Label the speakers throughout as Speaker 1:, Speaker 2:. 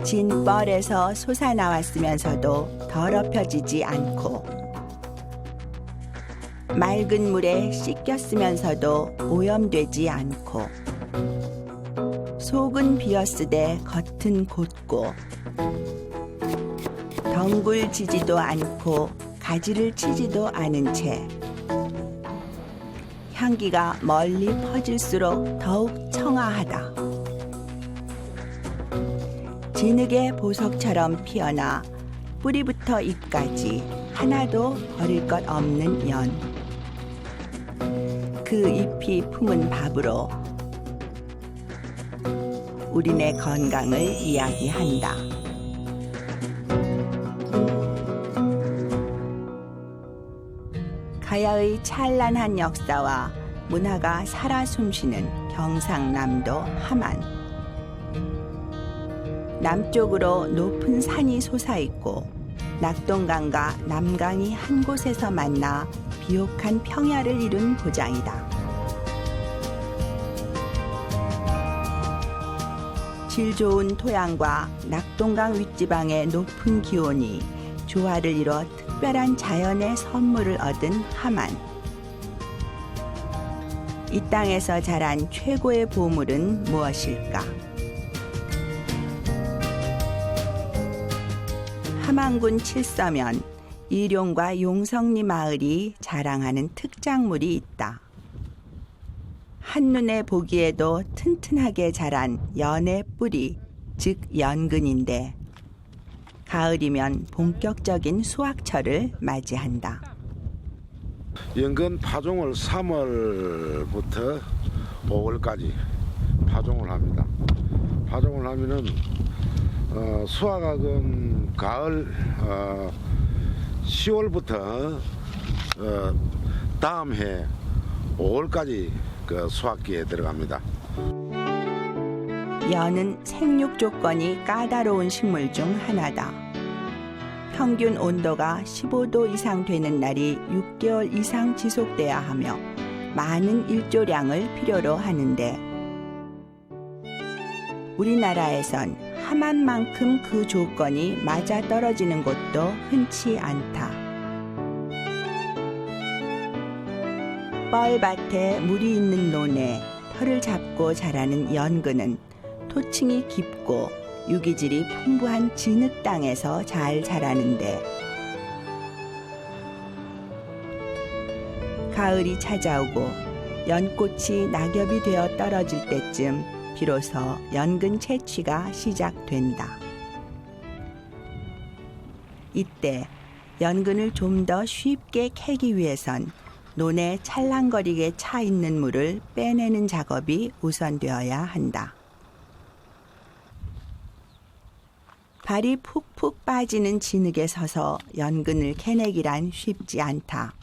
Speaker 1: 진뻘에서 솟아나왔으면서도 더럽혀지지 않고 맑은 물에 씻겼으면서도 오염되지 않고 속은 비었으되 겉은 곧고 덩굴지지도 않고 가지를 치지도 않은 채 향기가 멀리 퍼질수록 더욱 청아하다. 진흙의 보석처럼 피어나 뿌리부터 잎까지 하나도 버릴 것 없는 연. 그 잎이 품은 밥으로 우리네 건강을 이야기한다. 가야의 찬란한 역사와 문화가 살아 숨쉬는 경상남도 함안. 남쪽으로 높은 산이 솟아있고 낙동강과 남강이 한 곳에서 만나 비옥한 평야를 이룬 고장이다. 질 좋은 토양과 낙동강 윗지방의 높은 기온이 조화를 이뤄 특별한 자연의 선물을 얻은 함안. 이 땅에서 자란 최고의 보물은 무엇일까? 함안군 칠서면 일용과 용성리 마을이 자랑하는 특작물이 있다. 한눈에 보기에도 튼튼하게 자란 연의 뿌리, 즉 연근인데 가을이면 본격적인 수확철을 맞이한다.
Speaker 2: 연근 파종을 3월부터 5월까지 파종을 합니다. 파종을 하면은 수확은 가을 10월부터 다음 해 5월까지 그 수확기에 들어갑니다.
Speaker 1: 연은 생육 조건이 까다로운 식물 중 하나다. 평균 온도가 15도 이상 되는 날이 6개월 이상 지속돼야 하며 많은 일조량을 필요로 하는데 우리나라에선 함안만큼 그 조건이 맞아떨어지는 곳도 흔치 않다. 뻘밭에 물이 있는 논에 털을 잡고 자라는 연근은 토층이 깊고 유기질이 풍부한 진흙 땅에서 잘 자라는데 가을이 찾아오고 연꽃이 낙엽이 되어 떨어질 때쯤 비로소 연근 채취가 시작된다. 이때 연근을 좀 더 쉽게 캐기 위해선 논에 찰랑거리게 차 있는 물을 빼내는 작업이 우선되어야 한다. 발이 푹푹 빠지는 진흙에 서서 연근을 캐내기란 쉽지 않다.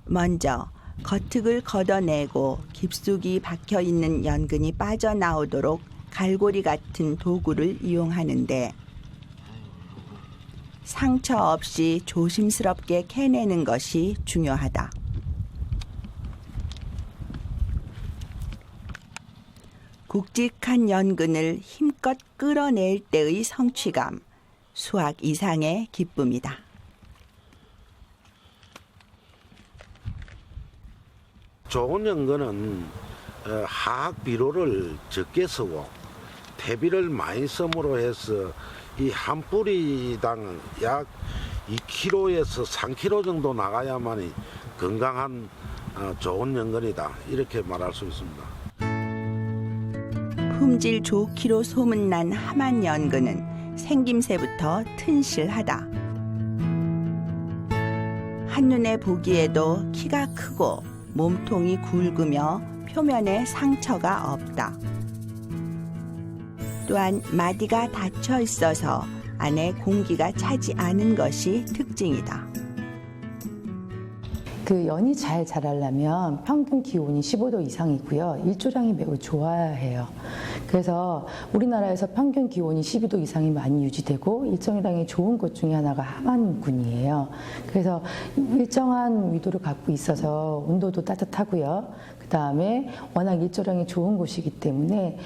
Speaker 1: 먼저 겉흙을 걷어내고 깊숙이 박혀있는 연근이 빠져나오도록 갈고리 같은 도구를 이용하는데 상처 없이 조심스럽게 캐내는 것이 중요하다. 굵직한 연근을 힘껏 끌어낼 때의 성취감, 수확 이상의 기쁨이다.
Speaker 2: 좋은 연근은 화학 비료를 적게 쓰고 퇴비를 많이 씀으로 해서 이 한 뿌리당 약 2kg에서 3kg 정도 나가야만이 건강한 좋은 연근이다, 이렇게 말할 수 있습니다.
Speaker 1: 품질 좋기로 소문난 함안 연근은 생김새부터 튼실하다. 한눈에 보기에도 키가 크고 몸통이 굵으며 표면에 상처가 없다. 또한 마디가 닫혀 있어서 안에 공기가 차지 않은 것이 특징이다.
Speaker 3: 그 연이 잘 자라려면 평균 기온이 15도 이상이고요. 일조량이 매우 좋아야 해요. 그래서 우리나라에서 평균 기온이 12도 이상이 많이 유지되고 일정량이 좋은 곳 중에 하나가 함안군이에요. 그래서 일정한 위도를 갖고 있어서 온도도 따뜻하고요. 그다음에 워낙 일조량이 좋은 곳이기 때문에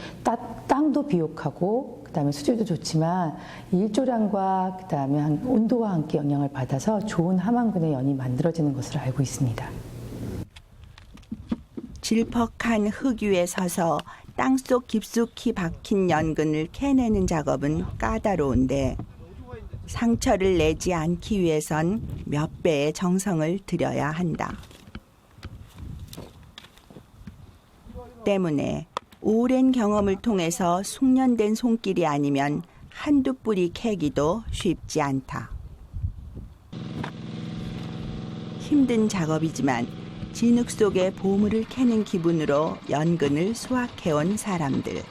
Speaker 3: 땅도 비옥하고 그다음에 수질도 좋지만 일조량과 그다음에 온도와 함께 영향을 받아서 좋은 함안근의 연이 만들어지는 것으로 알고 있습니다.
Speaker 1: 질퍽한 흙 위에 서서 땅속 깊숙이 박힌 연근을 캐내는 작업은 까다로운데 상처를 내지 않기 위해선 몇 배의 정성을 들여야 한다. 때문에 오랜 경험을 통해서 숙련된 손길이 아니면 한두 뿌리 캐기도 쉽지 않다. 힘든 작업이지만 진흙 속에 보물을 캐는 기분으로 연근을 수확해온 사람들.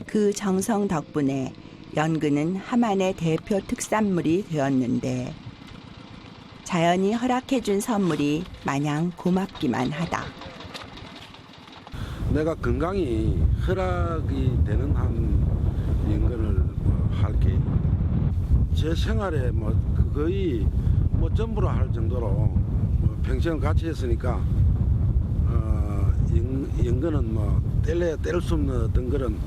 Speaker 1: 그 정성 덕분에 연근은 함안의 대표 특산물이 되었는데 자연이 허락해준 선물이 마냥 고맙기만 하다.
Speaker 2: 내가 건강이 허락이 되는 한 연근을 할게. 제 생활에 거의 전부로 할 정도로 평생을 같이 했으니까 연근은 뗄래야 뗄 수 없는 어떤 그런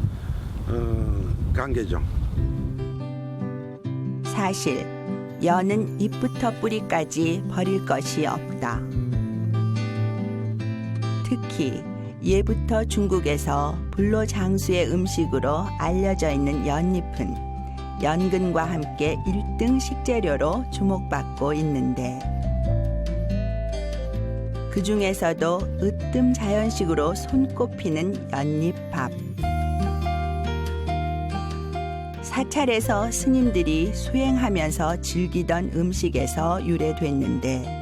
Speaker 2: 관계죠.
Speaker 1: 사실 연은 잎부터 뿌리까지 버릴 것이 없다. 특히 예부터 중국에서 불로장수의 음식으로 알려져 있는 연잎은 연근과 함께 1등 식재료로 주목받고 있는데 그 중에서도 으뜸 자연식으로 손꼽히는 연잎밥. 사찰에서 스님들이 수행하면서 즐기던 음식에서 유래됐는데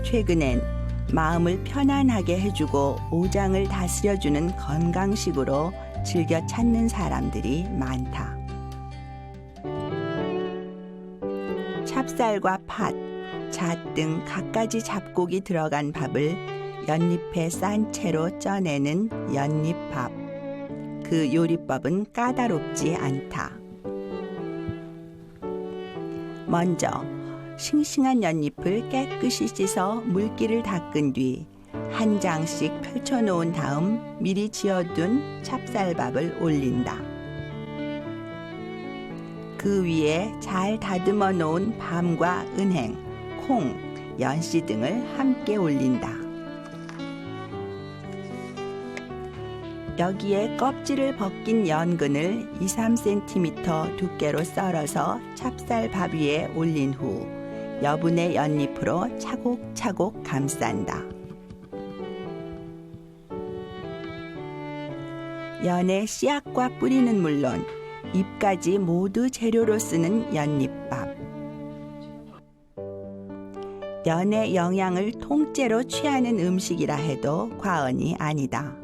Speaker 1: 최근엔 마음을 편안하게 해주고 오장을 다스려주는 건강식으로 즐겨 찾는 사람들이 많다. 찹쌀과 팥, 잣 등 갖가지 잡곡이 들어간 밥을 연잎에 싼 채로 쪄내는 연잎밥. 그 요리법은 까다롭지 않다. 먼저 싱싱한 연잎을 깨끗이 씻어 물기를 닦은 뒤 한 장씩 펼쳐놓은 다음 미리 지어둔 찹쌀밥을 올린다. 그 위에 잘 다듬어 놓은 밤과 은행, 콩, 연씨 등을 함께 올린다. 여기에 껍질을 벗긴 연근을 2-3cm 두께로 썰어서 찹쌀밥 위에 올린 후 여분의 연잎으로 차곡차곡 감싼다. 연의 씨앗과 뿌리는 물론 잎까지 모두 재료로 쓰는 연잎밥. 연의 영양을 통째로 취하는 음식이라 해도 과언이 아니다.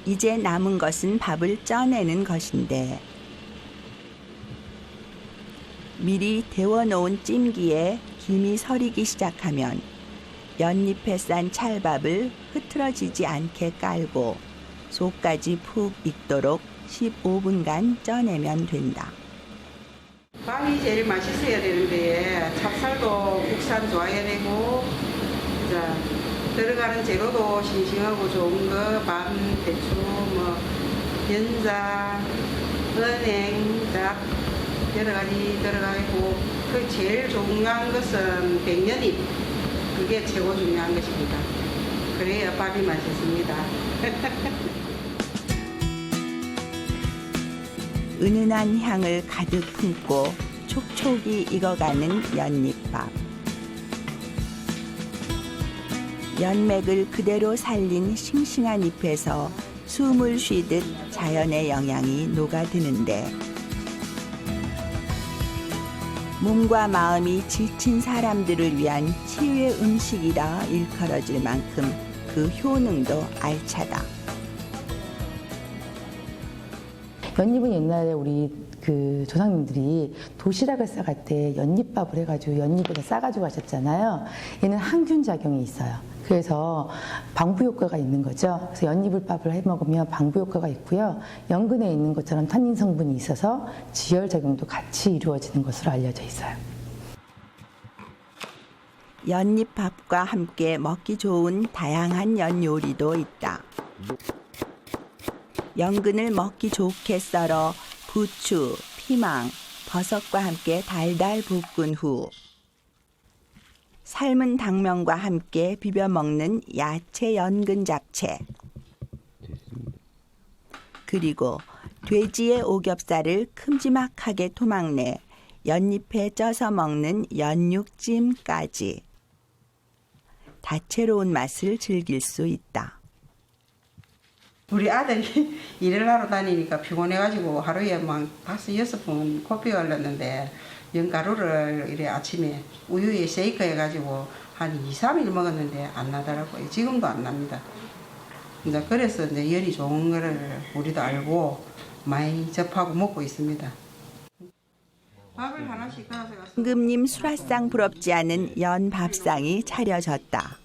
Speaker 1: 이제 남은 것은 밥을 쪄내는 것인데 미리 데워놓은 찜기에 김이 서리기 시작하면 연잎에 싼 찰밥을 흐트러지지 않게 깔고 속까지 푹 익도록 15분간 쪄내면 된다.
Speaker 4: 밥이 제일 맛있어야 되는데 찹쌀도 국산 좋아야 되고 들어가는 재료도 싱싱하고 좋은 거, 밤, 대추, 연자, 은행, 잣 여러 가지 들어가고 그 제일 중요한 것은 백년잎. 그게 최고 중요한 것입니다. 그래야 밥이 맛있습니다.
Speaker 1: 은은한 향을 가득 품고 촉촉이 익어가는 연잎밥. 연맥을 그대로 살린 싱싱한 잎에서 숨을 쉬듯 자연의 영양이 녹아드는데 몸과 마음이 지친 사람들을 위한 치유의 음식이라 일컬어질 만큼 그 효능도 알차다.
Speaker 3: 연잎은 옛날에 우리 그 조상님들이 도시락을 싸갈 때 연잎밥을 해가지고 연잎에다 싸가지고 가셨잖아요. 얘는 항균 작용이 있어요. 그래서 방부 효과가 있는 거죠. 그래서 연잎을 밥을 해 먹으면 방부 효과가 있고요. 연근에 있는 것처럼 탄닌 성분이 있어서 지혈 작용도 같이 이루어지는 것으로 알려져 있어요.
Speaker 1: 연잎밥과 함께 먹기 좋은 다양한 연 요리도 있다. 연근을 먹기 좋게 썰어 부추, 피망, 버섯과 함께 달달 볶은 후 삶은 당면과 함께 비벼 먹는 야채 연근 잡채. 그리고 돼지의 오겹살을 큼지막하게 토막내 연잎에 쪄서 먹는 연육찜까지. 다채로운 맛을 즐길 수 있다.
Speaker 4: 우리 아들이 일을 하러 다니니까 피곤해가지고 하루에 막 5-6번 코피가 흘렀는데 연가루를 이래 아침에 우유에 쉐이크 해가지고 한 2-3일 먹었는데 안 나더라고요. 지금도 안 납니다. 이제 그래서 이제 열이 좋은 거를 우리도 알고 많이 접하고 먹고 있습니다. 밥을 하나씩 가져가서
Speaker 1: 임금님 수라상 부럽지 않은 연 밥상이 차려졌다.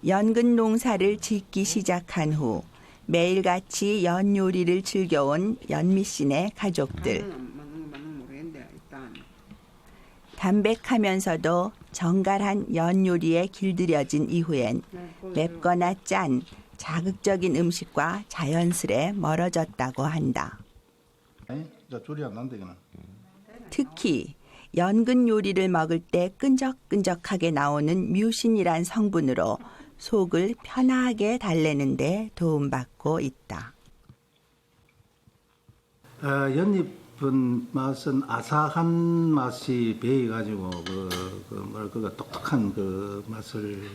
Speaker 1: 연근 농사를 짓기 시작한 후 매일같이 연 요리를 즐겨온 연미씨네 가족들. 담백하면서도 정갈한 연 요리에 길들여진 이후엔 맵거나 짠, 자극적인 음식과 자연스레 멀어졌다고 한다. 특히 연근 요리를 먹을 때 끈적끈적하게 나오는 뮤신이란 성분으로 속을 편하게 달래는 데 도움받고 있다.
Speaker 5: 연잎은 맛은 아삭한 맛이 배해가지고 그 독특한 그 맛을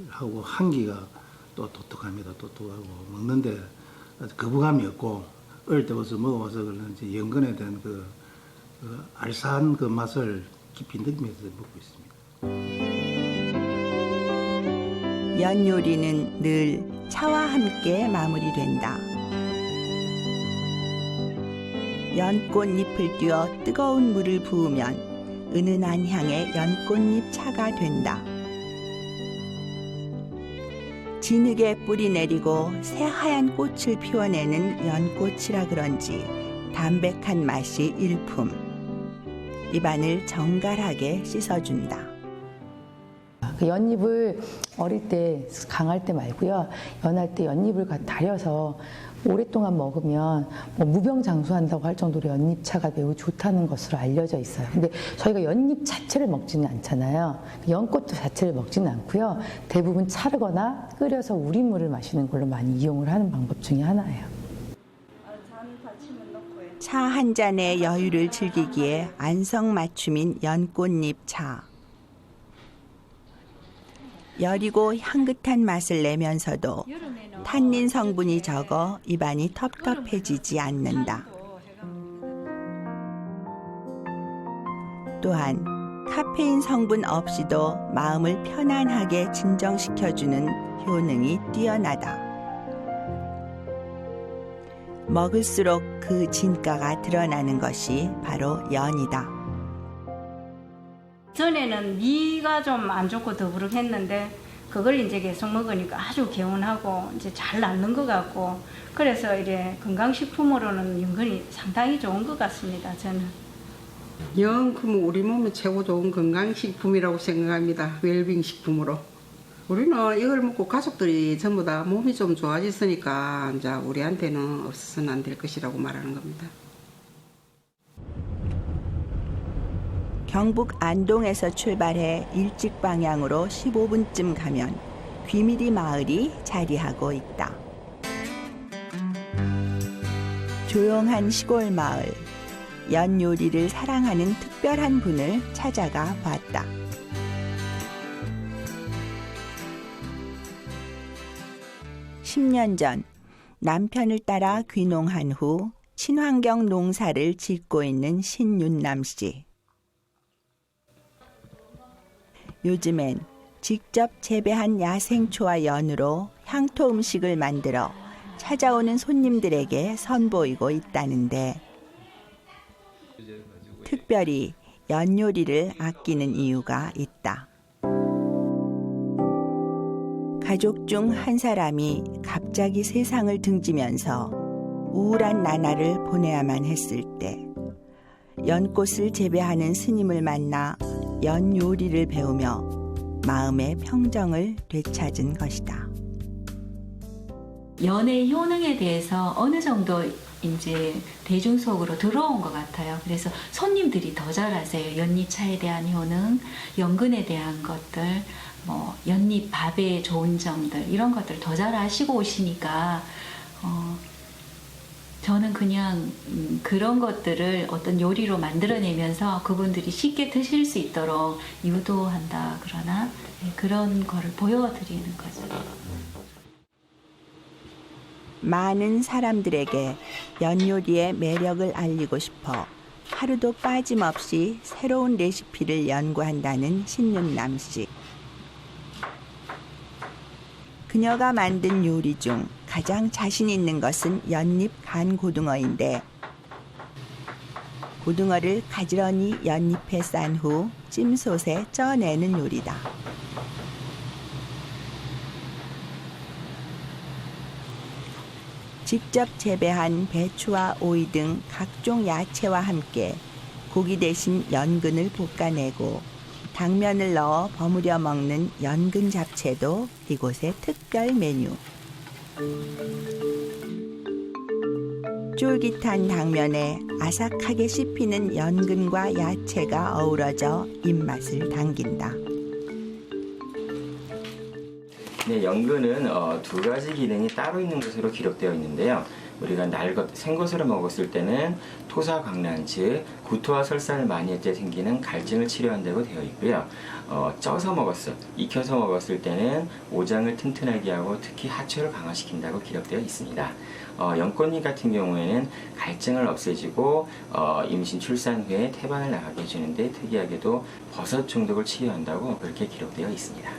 Speaker 5: 하고 향기가 또 독특합니다. 독특하고 먹는데 거부감이 없고 어릴 때부터 먹어봐서 그런지 연근에 대한 그 알싸한 그 맛을 깊이 느끼면서 먹고 있습니다.
Speaker 1: 연 요리는 늘 차와 함께 마무리된다. 연꽃잎을 띄워 뜨거운 물을 부으면 은은한 향의 연꽃잎 차가 된다. 진흙에 뿌리 내리고 새하얀 꽃을 피워내는 연꽃이라 그런지 담백한 맛이 일품. 입안을 정갈하게 씻어준다.
Speaker 3: 그 연잎을 어릴 때 강할 때 말고요. 연할 때 연잎을 달여서 오랫동안 먹으면 뭐 무병장수한다고 할 정도로 연잎차가 매우 좋다는 것으로 알려져 있어요. 근데 저희가 연잎 자체를 먹지는 않잖아요. 연꽃도 자체를 먹지는 않고요. 대부분 차르거나 끓여서 우린물을 마시는 걸로 많이 이용을 하는 방법 중에 하나예요.
Speaker 1: 차 한 잔의 여유를 즐기기에 안성맞춤인 연꽃잎 차. 여리고 향긋한 맛을 내면서도 탄닌 성분이 적어 입안이 텁텁해지지 않는다. 또한 카페인 성분 없이도 마음을 편안하게 진정시켜주는 효능이 뛰어나다. 먹을수록 그 진가가 드러나는 것이 바로 연이다.
Speaker 6: 전에는 위가 좀 안 좋고 더부룩했는데 그걸 이제 계속 먹으니까 아주 개운하고 이제 잘 낫는 것 같고 그래서 이래 건강식품으로는 연근이 상당히 좋은 것 같습니다. 저는.
Speaker 4: 연금은 우리 몸에 최고 좋은 건강식품이라고 생각합니다. 웰빙 식품으로. 우리는 이걸 먹고 가족들이 전부 다 몸이 좀 좋아졌으니까 이제 우리한테는 없어서는 안 될 것이라고 말하는 겁니다.
Speaker 1: 경북 안동에서 출발해 일찍 방향으로 15분쯤 가면 귀미리 마을이 자리하고 있다. 조용한 시골 마을, 연 요리를 사랑하는 특별한 분을 찾아가 봤다. (10년) 전 남편을 따라 귀농한 후 친환경 농사를 짓고 있는 신윤남 씨. 요즘엔 직접 재배한 야생초와 연으로 향토 음식을 만들어 찾아오는 손님들에게 선보이고 있다는데 특별히 연 요리를 아끼는 이유가 있다. 가족 중 한 사람이 갑자기 세상을 등지면서 우울한 나날을 보내야만 했을 때 연꽃을 재배하는 스님을 만나 연 요리를 배우며 마음의 평정을 되찾은 것이다.
Speaker 7: 연의 효능에 대해서 어느 정도 이제 대중 속으로 들어온 것 같아요. 그래서 손님들이 더 잘 아세요. 연잎차에 대한 효능, 연근에 대한 것들, 뭐 연잎 밥의 좋은 점들 이런 것들 더 잘 아시고 오시니까 저는 그냥 그런 것들을 어떤 요리로 만들어내면서 그분들이 쉽게 드실 수 있도록 유도한다 그러나 그런 거를 보여드리는 거죠.
Speaker 1: 많은 사람들에게 연요리의 매력을 알리고 싶어 하루도 빠짐없이 새로운 레시피를 연구한다는 신윤남 씨. 그녀가 만든 요리 중 가장 자신 있는 것은 연잎 간 고등어인데 고등어를 가지런히 연잎에 싼 후 찜솥에 쪄내는 요리다. 직접 재배한 배추와 오이 등 각종 야채와 함께 고기 대신 연근을 볶아내고 당면을 넣어 버무려 먹는 연근 잡채도 이곳의 특별 메뉴. 쫄깃한 당면에 아삭하게 씹히는 연근과 야채가 어우러져 입맛을 당긴다.
Speaker 8: 네, 연근은 두 가지 기능이 따로 있는 것으로 기록되어 있는데요. 우리가 생것으로 먹었을 때는 토사광란, 즉 구토와 설사를 많이 할 때 생기는 갈증을 치료한다고 되어 있고요. 쪄서 익혀서 먹었을 때는 오장을 튼튼하게 하고 특히 하초를 강화시킨다고 기록되어 있습니다. 연꽃잎 같은 경우에는 갈증을 없애주고 임신 출산 후에 태반을 나가게 해주는데 특이하게도 버섯 중독을 치료한다고 그렇게 기록되어 있습니다.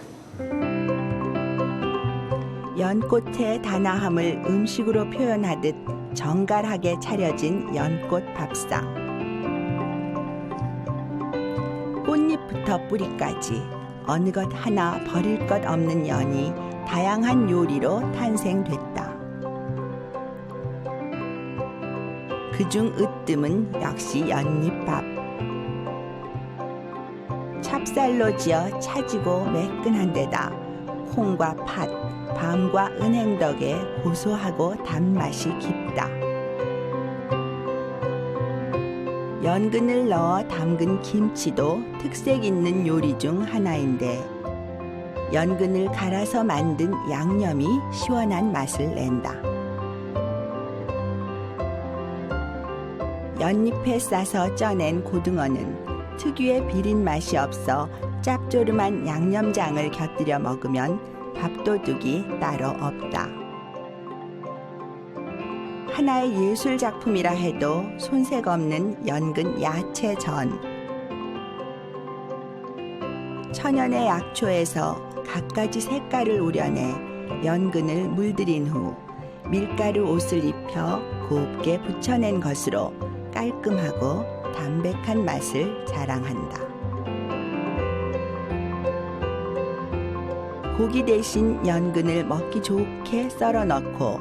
Speaker 1: 연꽃의 단아함을 음식으로 표현하듯 정갈하게 차려진 연꽃 밥상. 꽃잎부터 뿌리까지 어느 것 하나 버릴 것 없는 연이 다양한 요리로 탄생됐다. 그중 으뜸은 역시 연잎밥. 찹쌀로 지어 차지고 매끈한 데다 콩과 팥, 밤과 은행 덕에 고소하고 단맛이 깊다. 연근을 넣어 담근 김치도 특색 있는 요리 중 하나인데 연근을 갈아서 만든 양념이 시원한 맛을 낸다. 연잎에 싸서 쪄낸 고등어는 특유의 비린 맛이 없어 짭조름한 양념장을 곁들여 먹으면 밥도둑이 따로 없다. 하나의 예술 작품이라 해도 손색 없는 연근 야채전. 천연의 약초에서 갖가지 색깔을 우려내 연근을 물들인 후 밀가루 옷을 입혀 곱게 붙여낸 것으로 깔끔하고 담백한 맛을 자랑한다. 고기 대신 연근을 먹기 좋게 썰어 넣고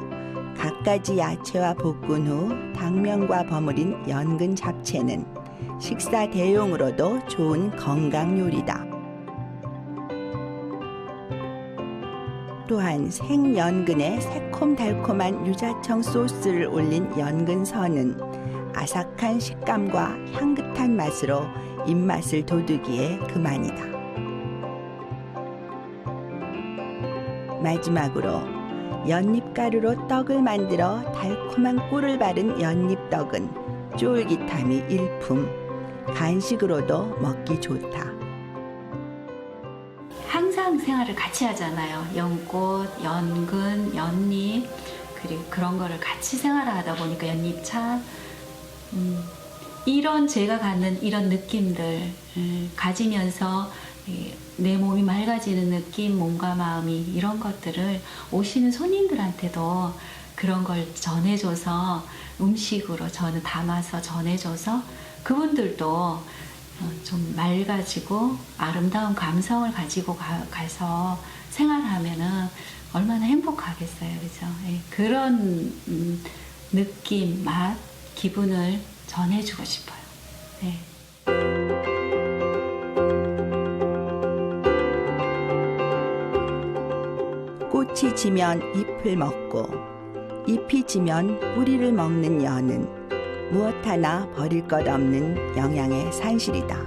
Speaker 1: 갖가지 야채와 볶은 후 당면과 버무린 연근 잡채는 식사 대용으로도 좋은 건강 요리다. 또한 생연근에 새콤달콤한 유자청 소스를 올린 연근선은 아삭한 식감과 향긋한 맛으로 입맛을 돋우기에 그만이다. 마지막으로 연잎가루로 떡을 만들어 달콤한 꿀을 바른 연잎떡은 쫄깃함이 일품, 간식으로도 먹기 좋다.
Speaker 7: 항상 생활을 같이 하잖아요. 연꽃, 연근, 연잎 그리고 그런 거를 같이 생활을 하다 보니까 연잎차 이런 제가 갖는 이런 느낌들 가지면서 내 몸이 맑아지는 느낌, 몸과 마음이 이런 것들을 오시는 손님들한테도 그런 걸 전해줘서 음식으로 저는 담아서 전해줘서 그분들도 좀 맑아지고 아름다운 감성을 가지고 가서 생활하면은 얼마나 행복하겠어요, 그죠? 그런 느낌, 맛, 기분을 전해주고 싶어요. 네.
Speaker 1: 꽃이 지면 잎을 먹고 잎이 지면 뿌리를 먹는 연은 무엇 하나 버릴 것 없는 영양의 산실이다.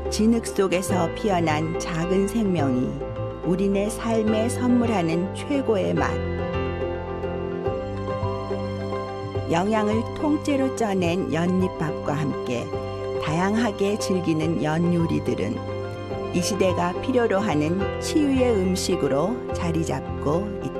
Speaker 1: 진흙 속에서 피어난 작은 생명이 우리네 삶에 선물하는 최고의 맛. 영양을 통째로 쪄낸 연잎밥과 함께 다양하게 즐기는 연 요리들은 이 시대가 필요로 하는 치유의 음식으로 자리 잡고 있다.